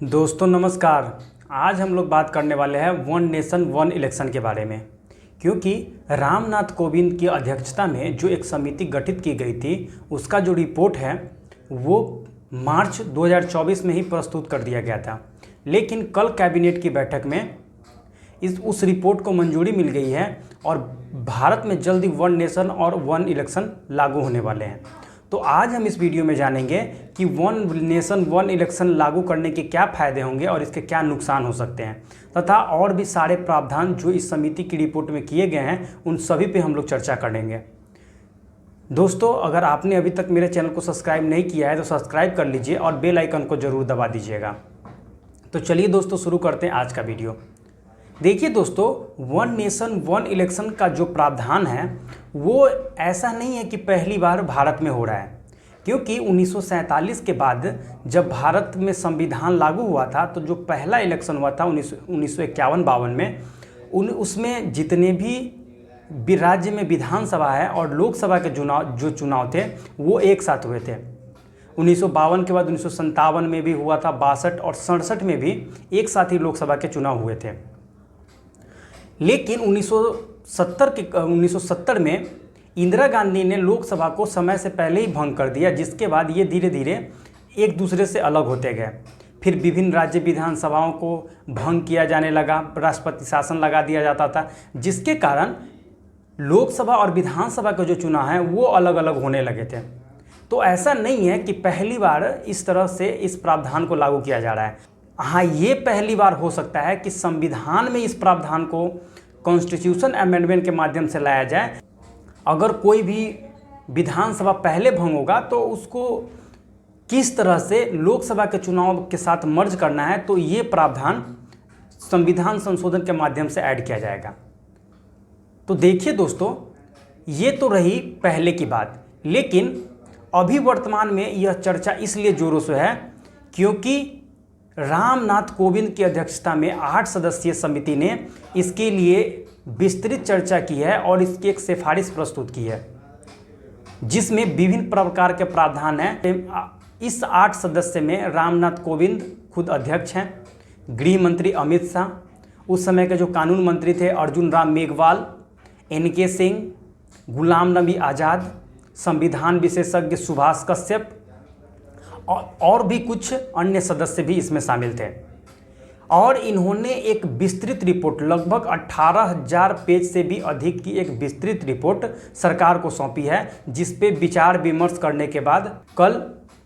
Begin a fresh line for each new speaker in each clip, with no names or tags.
दोस्तों नमस्कार। आज हम लोग बात करने वाले हैं वन नेशन वन इलेक्शन के बारे में, क्योंकि रामनाथ कोविंद की अध्यक्षता में जो एक समिति गठित की गई थी उसका जो रिपोर्ट है वो मार्च 2024 में ही प्रस्तुत कर दिया गया था। लेकिन कल कैबिनेट की बैठक में उस रिपोर्ट को मंजूरी मिल गई है और भारत में जल्दी वन नेशन और वन इलेक्शन लागू होने वाले हैं। तो आज हम इस वीडियो में जानेंगे कि वन नेशन वन इलेक्शन लागू करने के क्या फ़ायदे होंगे और इसके क्या नुकसान हो सकते हैं, तथा और भी सारे प्रावधान जो इस समिति की रिपोर्ट में किए गए हैं उन सभी पे हम लोग चर्चा करेंगे। दोस्तों, अगर आपने अभी तक मेरे चैनल को सब्सक्राइब नहीं किया है तो सब्सक्राइब कर लीजिए और बेल आइकन को ज़रूर दबा दीजिएगा। तो चलिए दोस्तों, शुरू करते हैं आज का वीडियो। देखिए दोस्तों, वन नेशन वन इलेक्शन का जो प्रावधान है वो ऐसा नहीं है कि पहली बार भारत में हो रहा है, क्योंकि 1947 के बाद जब भारत में संविधान लागू हुआ था तो जो पहला इलेक्शन हुआ था 1951-52 में, उसमें जितने भी राज्य में विधानसभा है और लोकसभा के चुनाव थे वो एक साथ हुए थे। 1952 के बाद 1957 में भी हुआ था, 62 और 67 में भी एक साथ ही लोकसभा के चुनाव हुए थे। लेकिन 1970 में इंदिरा गांधी ने लोकसभा को समय से पहले ही भंग कर दिया, जिसके बाद ये धीरे धीरे एक दूसरे से अलग होते गए। फिर विभिन्न राज्य विधानसभाओं को भंग किया जाने लगा, राष्ट्रपति शासन लगा दिया जाता था, जिसके कारण लोकसभा और विधानसभा के जो चुनाव हैं वो अलग अलग होने लगे थे। तो ऐसा नहीं है कि पहली बार इस तरह से इस प्रावधान को लागू किया जा रहा है। हाँ, ये पहली बार हो सकता है कि संविधान में इस प्रावधान को कॉन्स्टिट्यूशन अमेंडमेंट के माध्यम से लाया जाए। अगर कोई भी विधानसभा पहले भंग होगा तो उसको किस तरह से लोकसभा के चुनाव के साथ मर्ज करना है, तो ये प्रावधान संविधान संशोधन के माध्यम से ऐड किया जाएगा। तो देखिए दोस्तों, ये तो रही पहले की बात, लेकिन अभी वर्तमान में यह चर्चा इसलिए जोरों से है क्योंकि रामनाथ कोविंद की अध्यक्षता में 8 सदस्यीय समिति ने इसके लिए विस्तृत चर्चा की है और इसकी एक सिफारिश प्रस्तुत की है, जिसमें विभिन्न प्रकार के प्रावधान हैं। इस 8 सदस्य में रामनाथ कोविंद खुद अध्यक्ष हैं, गृह मंत्री अमित शाह, उस समय के जो कानून मंत्री थे अर्जुन राम मेघवाल, NK सिंह, गुलाम नबी आज़ाद, संविधान विशेषज्ञ सुभाष कश्यप और भी कुछ अन्य सदस्य भी इसमें शामिल थे। और इन्होंने एक विस्तृत रिपोर्ट, लगभग 18,000 पेज से भी अधिक की एक विस्तृत रिपोर्ट सरकार को सौंपी है, जिस पे विचार विमर्श करने के बाद कल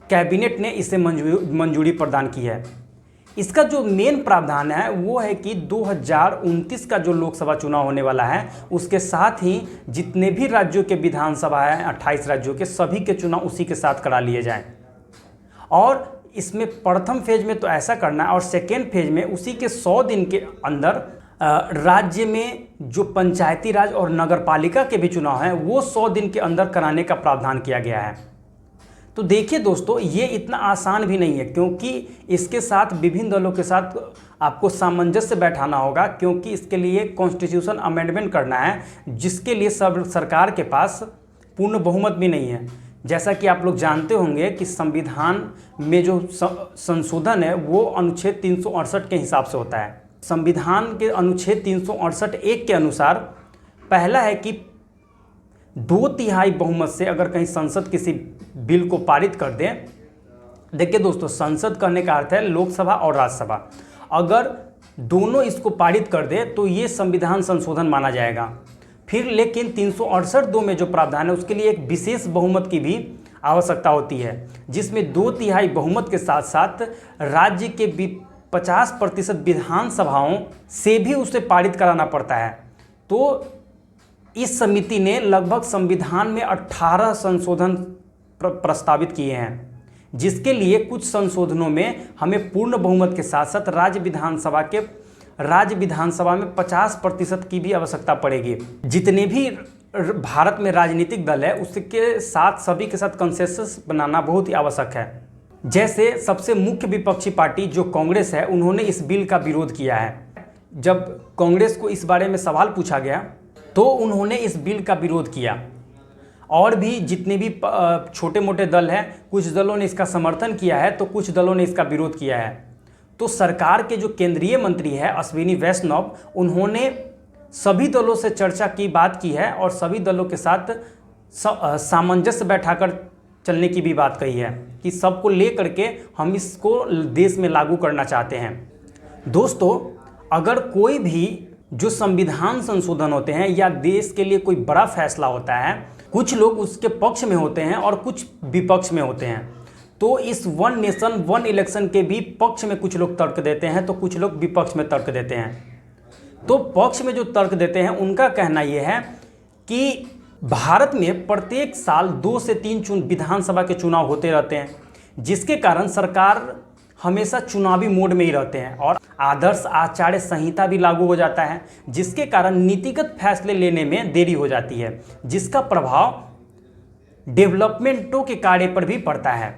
कैबिनेट ने इसे मंजूरी प्रदान की है। इसका जो मेन प्रावधान है वो है कि 2029 का जो लोकसभा चुनाव होने वाला है उसके साथ ही जितने भी राज्यों के विधानसभा है, 28 राज्यों के, सभी के चुनाव उसी के साथ करा लिए जाएँ। और इसमें प्रथम फेज में तो ऐसा करना है और सेकेंड फेज में उसी के 100 दिन के अंदर राज्य में जो पंचायती राज और नगर पालिका के भी चुनाव हैं वो 100 दिन के अंदर कराने का प्रावधान किया गया है। तो देखिए दोस्तों, ये इतना आसान भी नहीं है, क्योंकि इसके साथ विभिन्न दलों के साथ आपको सामंजस्य बैठाना होगा, क्योंकि इसके लिए कॉन्स्टिट्यूशन अमेंडमेंट करना है, जिसके लिए सरकार के पास पूर्ण बहुमत भी नहीं है। जैसा कि आप लोग जानते होंगे कि संविधान में जो संशोधन है वो अनुच्छेद 368 के हिसाब से होता है। संविधान के अनुच्छेद 368(1) के अनुसार पहला है कि 2/3 बहुमत से अगर कहीं संसद किसी बिल को पारित कर दे। देखिए दोस्तों, संसद कहने का अर्थ है लोकसभा और राज्यसभा, अगर दोनों इसको पारित कर दे तो ये संविधान संशोधन माना जाएगा। फिर लेकिन 368(2) में जो प्रावधान है उसके लिए एक विशेष बहुमत की भी आवश्यकता होती है, जिसमें 2/3 बहुमत के साथ साथ राज्य के 50% विधानसभाओं से भी उसे पारित कराना पड़ता है। तो इस समिति ने लगभग संविधान में 18 संशोधन प्रस्तावित किए हैं, जिसके लिए कुछ संशोधनों में हमें पूर्ण बहुमत के साथ साथ राज्य विधानसभा में 50% की भी आवश्यकता पड़ेगी। जितने भी भारत में राजनीतिक दल है उसके साथ सभी के साथ कंसेंसस बनाना बहुत ही आवश्यक है। जैसे सबसे मुख्य विपक्षी पार्टी जो कांग्रेस है, उन्होंने इस बिल का विरोध किया है। जब कांग्रेस को इस बारे में सवाल पूछा गया तो उन्होंने इस बिल का विरोध किया। और भी जितने भी छोटे मोटे दल हैं, कुछ दलों ने इसका समर्थन किया है तो कुछ दलों ने इसका विरोध किया है। तो सरकार के जो केंद्रीय मंत्री है अश्विनी वैष्णव, उन्होंने सभी दलों से चर्चा की बात की है और सभी दलों के साथ सामंजस्य बैठाकर चलने की भी बात कही है कि सबको लेकर के हम इसको देश में लागू करना चाहते हैं। दोस्तों, अगर कोई भी जो संविधान संशोधन होते हैं या देश के लिए कोई बड़ा फैसला होता है, कुछ लोग उसके पक्ष में होते हैं और कुछ विपक्ष में होते हैं। तो इस वन नेशन वन इलेक्शन के भी पक्ष में कुछ लोग तर्क देते हैं तो कुछ लोग विपक्ष में तर्क देते हैं। तो पक्ष में जो तर्क देते हैं उनका कहना यह है कि भारत में प्रत्येक साल 2 से 3 विधानसभा के चुनाव होते रहते हैं, जिसके कारण सरकार हमेशा चुनावी मोड में ही रहते हैं और आदर्श आचार संहिता भी लागू हो जाता है, जिसके कारण नीतिगत फैसले लेने में देरी हो जाती है, जिसका प्रभाव डेवलपमेंटों के कार्य पर भी पड़ता है।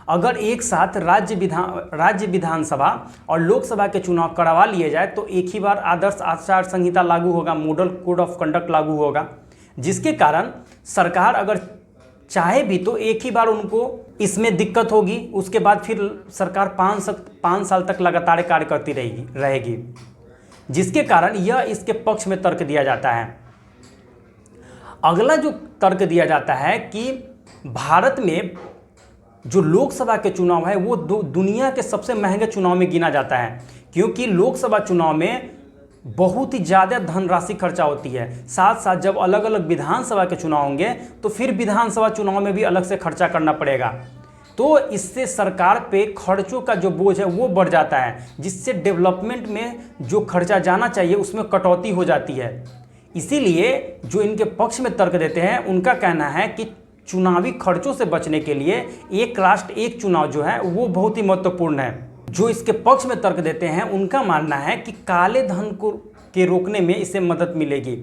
अगर एक साथ राज्य विधानसभा और लोकसभा के चुनाव करवा लिए जाए तो एक ही बार आदर्श आचार संहिता लागू होगा, मॉडल कोड ऑफ कंडक्ट लागू होगा, जिसके कारण सरकार अगर चाहे भी तो एक ही बार उनको इसमें दिक्कत होगी। उसके बाद फिर सरकार 5 साल तक लगातार कार्य करती रहेगी, जिसके कारण यह इसके पक्ष में तर्क दिया जाता है। अगला जो तर्क दिया जाता है कि भारत में जो लोकसभा के चुनाव है वो दुनिया के सबसे महंगे चुनाव में गिना जाता है, क्योंकि लोकसभा चुनाव में बहुत ही ज़्यादा धनराशि खर्चा होती है। साथ साथ जब अलग अलग विधानसभा के चुनाव होंगे तो फिर विधानसभा चुनाव में भी अलग से खर्चा करना पड़ेगा। तो इससे सरकार पे खर्चों का जो बोझ है वो बढ़ जाता है, जिससे डेवलपमेंट में जो खर्चा जाना चाहिए उसमें कटौती हो जाती है। इसीलिए जो इनके पक्ष में तर्क देते हैं उनका कहना है कि चुनावी खर्चों से बचने के लिए एक राष्ट्र एक चुनाव जो है वो बहुत ही महत्वपूर्ण है। जो इसके पक्ष में तर्क देते हैं उनका मानना है कि काले धन के रोकने में इससे मदद मिलेगी,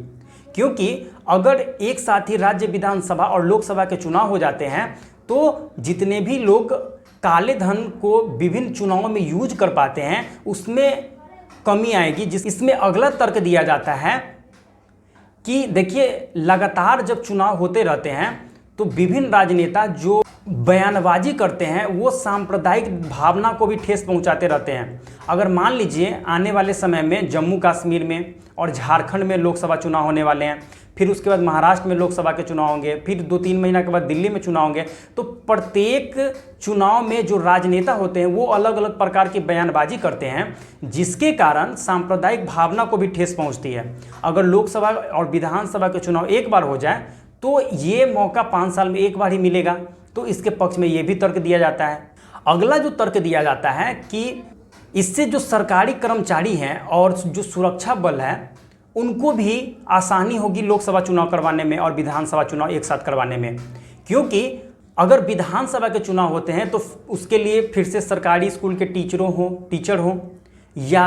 क्योंकि अगर एक साथ ही राज्य विधानसभा और लोकसभा के चुनाव हो जाते हैं तो जितने भी लोग काले धन को विभिन्न चुनावों में यूज कर पाते हैं उसमें कमी आएगी। इसमें अगला तर्क दिया जाता है कि देखिए, लगातार जब चुनाव होते रहते हैं तो विभिन्न राजनेता जो बयानबाजी करते हैं वो सांप्रदायिक भावना को भी ठेस पहुंचाते रहते हैं। अगर मान लीजिए आने वाले समय में जम्मू कश्मीर में और झारखंड में लोकसभा चुनाव होने वाले हैं, फिर उसके बाद महाराष्ट्र में लोकसभा के चुनाव होंगे, फिर 2-3 महीना के बाद दिल्ली में चुनाव होंगे, तो प्रत्येक चुनाव में जो राजनेता होते हैं वो अलग अलग प्रकार की बयानबाजी करते हैं, जिसके कारण सांप्रदायिक भावना को भी ठेस पहुँचती है। अगर लोकसभा और विधानसभा के चुनाव एक बार हो जाए तो ये मौका 5 साल में एक बार ही मिलेगा, तो इसके पक्ष में ये भी तर्क दिया जाता है। अगला जो तर्क दिया जाता है कि इससे जो सरकारी कर्मचारी हैं और जो सुरक्षा बल है उनको भी आसानी होगी लोकसभा चुनाव करवाने में और विधानसभा चुनाव एक साथ करवाने में, क्योंकि अगर विधानसभा के चुनाव होते हैं तो उसके लिए फिर से सरकारी स्कूल के टीचर हों या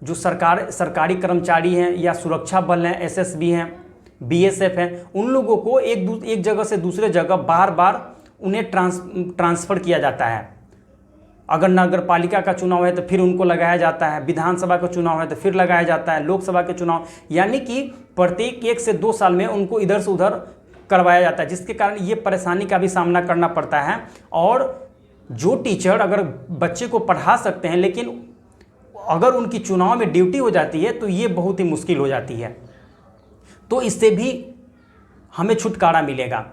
जो सरकारी कर्मचारी हैं या सुरक्षा बल हैं, एसएसबी हैं, बीएसएफ हैं, उन लोगों को एक जगह से दूसरे जगह बार बार उन्हें ट्रांसफ़र किया जाता है। अगर नगर पालिका का चुनाव है तो फिर उनको लगाया जाता है, विधानसभा का चुनाव है तो फिर लगाया जाता है, लोकसभा के चुनाव, यानी कि प्रत्येक 1 से 2 साल में उनको इधर से उधर करवाया जाता है, जिसके कारण ये परेशानी का भी सामना करना पड़ता है। और जो टीचर अगर बच्चे को पढ़ा सकते हैं लेकिन अगर उनकी चुनाव में ड्यूटी हो जाती है तो ये बहुत ही मुश्किल हो जाती है, तो इससे भी हमें छुटकारा मिलेगा।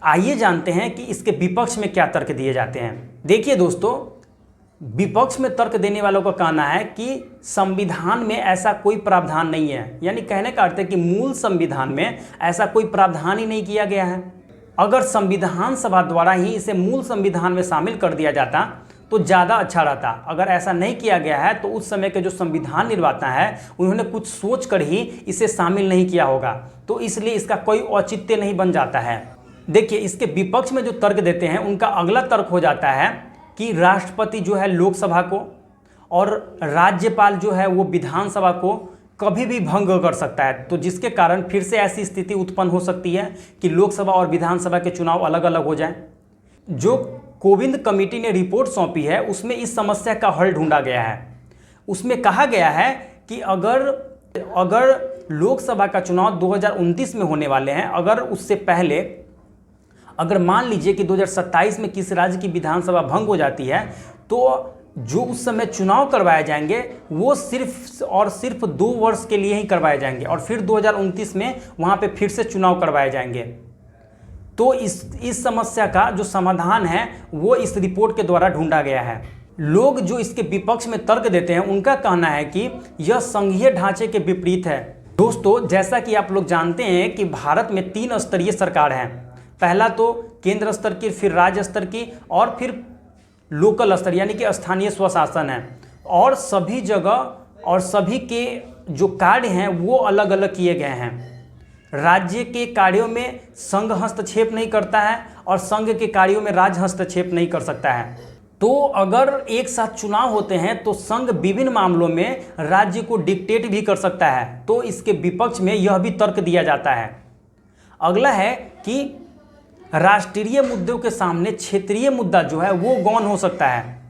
आइए जानते हैं कि इसके विपक्ष में क्या तर्क दिए जाते हैं। देखिए दोस्तों, विपक्ष में तर्क देने वालों का कहना है कि संविधान में ऐसा कोई प्रावधान नहीं है, यानी कहने का अर्थ है कि मूल संविधान में ऐसा कोई प्रावधान ही नहीं किया गया है। अगर संविधान सभा द्वारा ही इसे मूल संविधान में शामिल कर दिया जाता तो ज़्यादा अच्छा रहता। अगर ऐसा नहीं किया गया है तो उस समय के जो संविधान निर्माता है उन्होंने कुछ सोच कर ही इसे शामिल नहीं किया होगा, तो इसलिए इसका कोई औचित्य नहीं बन जाता है। देखिए, इसके विपक्ष में जो तर्क देते हैं उनका अगला तर्क हो जाता है कि राष्ट्रपति जो है लोकसभा को और राज्यपाल जो है वो विधानसभा को कभी भी भंग कर सकता है, तो जिसके कारण फिर से ऐसी स्थिति उत्पन्न हो सकती है कि लोकसभा और विधानसभा के चुनाव अलग अलग हो जाएं। जो कोविंद कमेटी ने रिपोर्ट सौंपी है उसमें इस समस्या का हल ढूंढा गया है। उसमें कहा गया है कि अगर लोकसभा का चुनाव 2029 में होने वाले हैं, अगर उससे पहले अगर मान लीजिए कि 2027 में किसी राज्य की विधानसभा भंग हो जाती है तो जो उस समय चुनाव करवाए जाएंगे वो सिर्फ और सिर्फ 2 वर्ष के लिए ही करवाए जाएंगे और फिर 2029 में वहाँ पे फिर से चुनाव करवाए जाएंगे। तो इस समस्या का जो समाधान है वो इस रिपोर्ट के द्वारा ढूंढा गया है। लोग जो इसके विपक्ष में तर्क देते हैं उनका कहना है कि यह संघीय ढांचे के विपरीत है। दोस्तों, जैसा कि आप लोग जानते हैं कि भारत में 3 स्तरीय सरकार है। पहला तो केंद्र स्तर की, फिर राज्य स्तर की और फिर लोकल स्तर यानी कि स्थानीय स्वशासन है। और सभी जगह और सभी के जो कार्य हैं वो अलग अलग किए गए हैं। राज्य के कार्यों में संघ हस्तक्षेप नहीं करता है और संघ के कार्यों में राज्य हस्तक्षेप नहीं कर सकता है। तो अगर एक साथ चुनाव होते हैं तो संघ विभिन्न मामलों में राज्य को डिक्टेट भी कर सकता है। तो इसके विपक्ष में यह भी तर्क दिया जाता है। अगला है कि राष्ट्रीय मुद्दों के सामने क्षेत्रीय मुद्दा जो है वो गौण हो सकता है।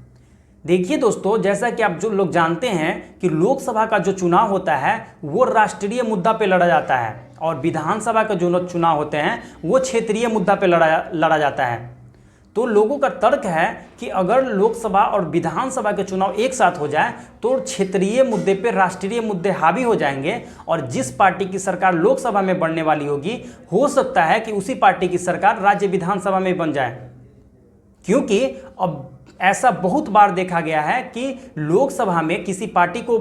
देखिए दोस्तों, जैसा कि आप जो लोग जानते हैं कि लोकसभा का जो चुनाव होता है वो राष्ट्रीय मुद्दा पे लड़ा जाता है और विधानसभा का जो चुनाव होते हैं वो क्षेत्रीय मुद्दा पे लड़ा जाता है। तो लोगों का तर्क है कि अगर लोकसभा और विधानसभा के चुनाव एक साथ हो जाए तो क्षेत्रीय मुद्दे पे राष्ट्रीय मुद्दे हावी हो जाएंगे और जिस पार्टी की सरकार लोकसभा में बनने वाली होगी हो सकता है कि उसी पार्टी की सरकार राज्य विधानसभा में बन जाए। क्योंकि अब ऐसा बहुत बार देखा गया है कि लोकसभा में किसी पार्टी को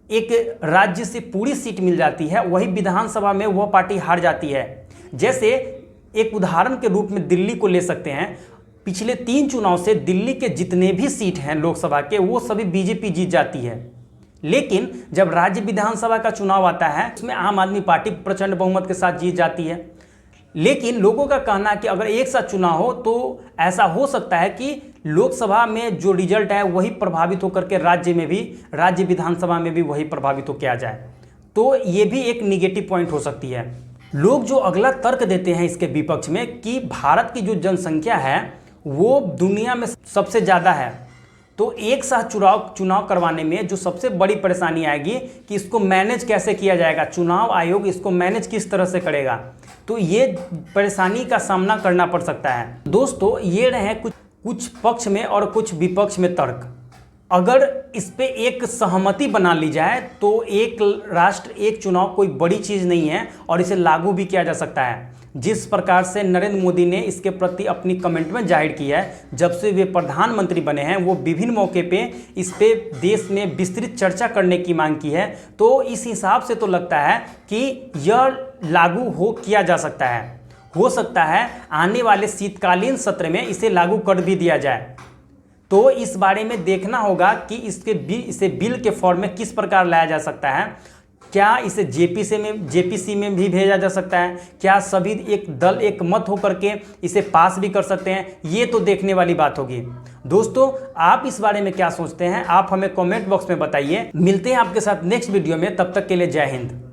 एक राज्य से पूरी सीट मिल जाती है, वही विधानसभा में वह पार्टी हार जाती है। जैसे एक उदाहरण के रूप में दिल्ली को ले सकते हैं। पिछले 3 चुनाव से दिल्ली के जितने भी सीट हैं लोकसभा के वो सभी बीजेपी जीत जाती है। लेकिन जब राज्य विधानसभा का चुनाव आता है उसमें आम आदमी पार्टी प्रचंड बहुमत के साथ जीत जाती है। लेकिन लोगों का कहना है कि अगर एक साथ चुनाव हो तो ऐसा हो सकता है कि लोकसभा में जो रिजल्ट है वही प्रभावित होकर के राज्य विधानसभा में भी वही प्रभावित होकर आ जाए। तो ये भी एक निगेटिव पॉइंट हो सकती है। लोग जो अगला तर्क देते हैं इसके विपक्ष में कि भारत की जो जनसंख्या है वो दुनिया में सबसे ज़्यादा है, तो एक साथ चुनाव करवाने में जो सबसे बड़ी परेशानी आएगी कि इसको मैनेज कैसे किया जाएगा, चुनाव आयोग इसको मैनेज किस तरह से करेगा। तो ये परेशानी का सामना करना पड़ सकता है। दोस्तों, ये रहे कुछ पक्ष में और कुछ विपक्ष में तर्क। अगर इस पे एक सहमति बना ली जाए तो एक राष्ट्र एक चुनाव कोई बड़ी चीज़ नहीं है और इसे लागू भी किया जा सकता है। जिस प्रकार से नरेंद्र मोदी ने इसके प्रति अपनी कमेंट में जाहिर किया है, जब से वे प्रधानमंत्री बने हैं वो विभिन्न मौके पे इस पे देश में विस्तृत चर्चा करने की मांग की है। तो इस हिसाब से तो लगता है कि यह लागू किया जा सकता है। हो सकता है आने वाले शीतकालीन सत्र में इसे लागू कर भी दिया जाए। तो इस बारे में देखना होगा कि इसे बिल के फॉर्म में किस प्रकार लाया जा सकता है। क्या इसे जेपीसी में भी भेजा जा सकता है? क्या सभी एक दल एक मत होकर के इसे पास भी कर सकते हैं? ये तो देखने वाली बात होगी। दोस्तों, आप इस बारे में क्या सोचते हैं? आप हमें कमेंट बॉक्स में बताइए। मिलते हैं आपके साथ नेक्स्ट वीडियो में, तब तक के लिए जय हिंद।